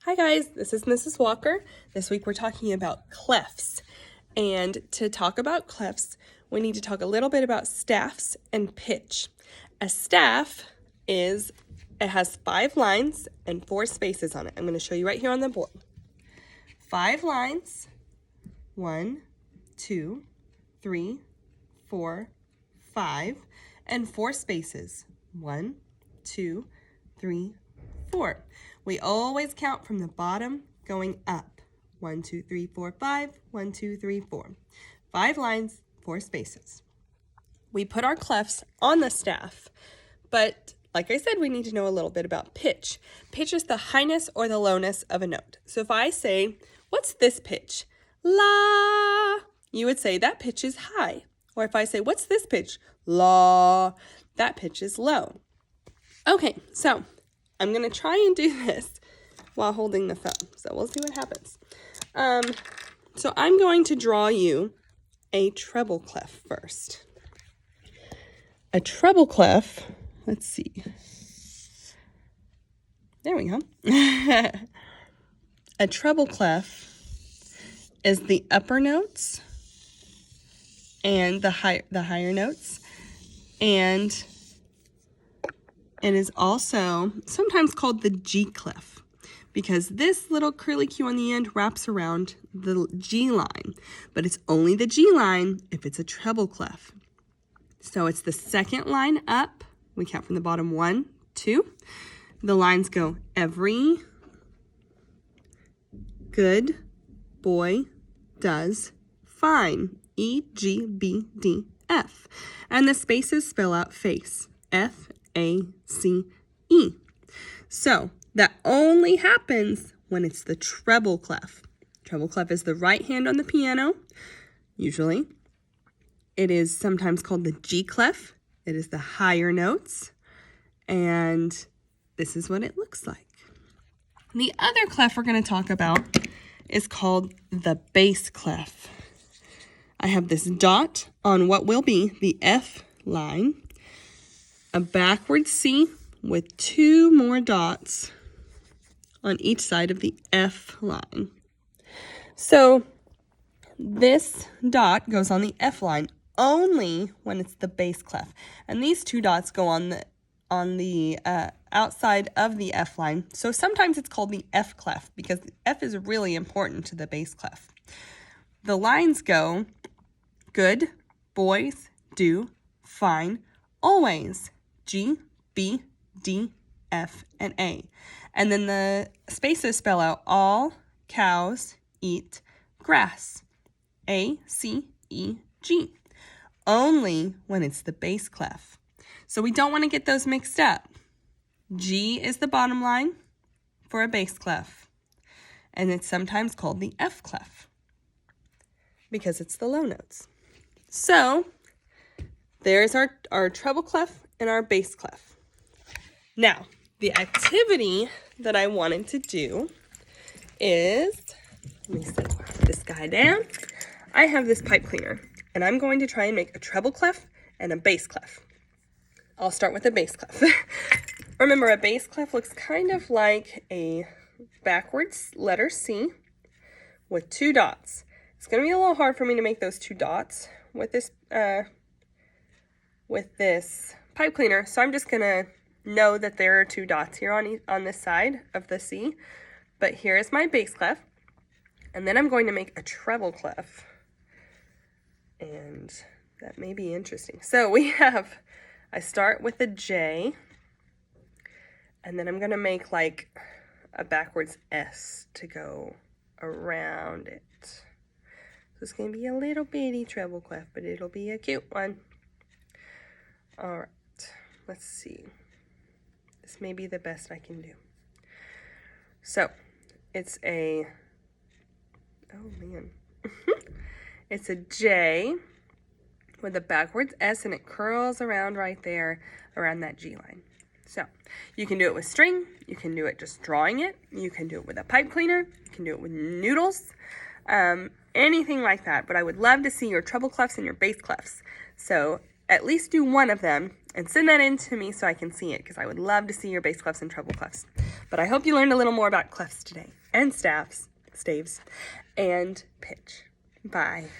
Hi guys, this is Mrs. Walker. This week we're talking about clefs. And to talk about clefs, we need to talk a little bit about staffs and pitch. A staff has 5 lines and 4 spaces on it. I'm going to show you right here on the board. 5 lines, 1, 2, 3, 4, 5, and 4 spaces, 1, 2, 3, 4. We always count from the bottom going up. 1, 2, 3, 4, 5, 1, 2, 3, 4. 5 lines, 4 spaces. We put our clefs on the staff, but like I said, we need to know a little bit about pitch. Pitch is the highness or the lowness of a note. So if I say, what's this pitch? La, you would say that pitch is high. Or if I say, what's this pitch? La, that pitch is low. Okay, so I'm going to try and do this while holding the phone. So we'll see what happens. So I'm going to draw you a treble clef first. A treble clef, let's see. There we go. A treble clef is the upper notes and the higher notes, and it is also sometimes called the G clef because this little curly Q on the end wraps around the G line, but it's only the G line if it's a treble clef. So it's the second line up. We count from the bottom 1, 2. The lines go every good boy does fine. E, G, B, D, F. And the spaces spell out face. F, A, C, E. So that only happens when it's the treble clef. Treble clef is the right hand on the piano, usually. It is sometimes called the G clef. It is the higher notes. And this is what it looks like. The other clef we're going to talk about is called the bass clef. I have this dot on what will be the F line, a backward C with 2 more dots on each side of the F line. So this dot goes on the F line only when it's the bass clef. And these 2 dots go on the outside of the F line. So sometimes it's called the F clef because F is really important to the bass clef. The lines go good boys do fine always. G, B, D, F, and A. And then the spaces spell out all cows eat grass. A, C, E, G. Only when it's the bass clef. So we don't want to get those mixed up. G is the bottom line for a bass clef. And it's sometimes called the F clef because it's the low notes. So there's our treble clef and our bass clef. Now, the activity that I wanted to do is, let me set this guy down. I have this pipe cleaner, and I'm going to try and make a treble clef and a bass clef. I'll start with a bass clef. Remember, a bass clef looks kind of like a backwards letter C with 2 dots. It's going to be a little hard for me to make those 2 dots with this pipe cleaner, so I'm just going to know that there are 2 dots here on this side of the C. But here is my bass clef, and then I'm going to make a treble clef, and that may be interesting. So I start with a J, and then I'm going to make like a backwards S to go around it. So it's going to be a little bitty treble clef, but it'll be a cute one. All right, let's see. This may be the best I can do. So it's oh man. It's a J with a backwards S, and it curls around right there around that G line. So you can do it with string, you can do it just drawing it, you can do it with a pipe cleaner, you can do it with noodles, anything like that. But I would love to see your treble clefs and your bass clefs. So at least do one of them and send that in to me so I can see it, because I would love to see your bass clefs and treble clefs. But I hope you learned a little more about clefs today, and staves, and pitch. Bye.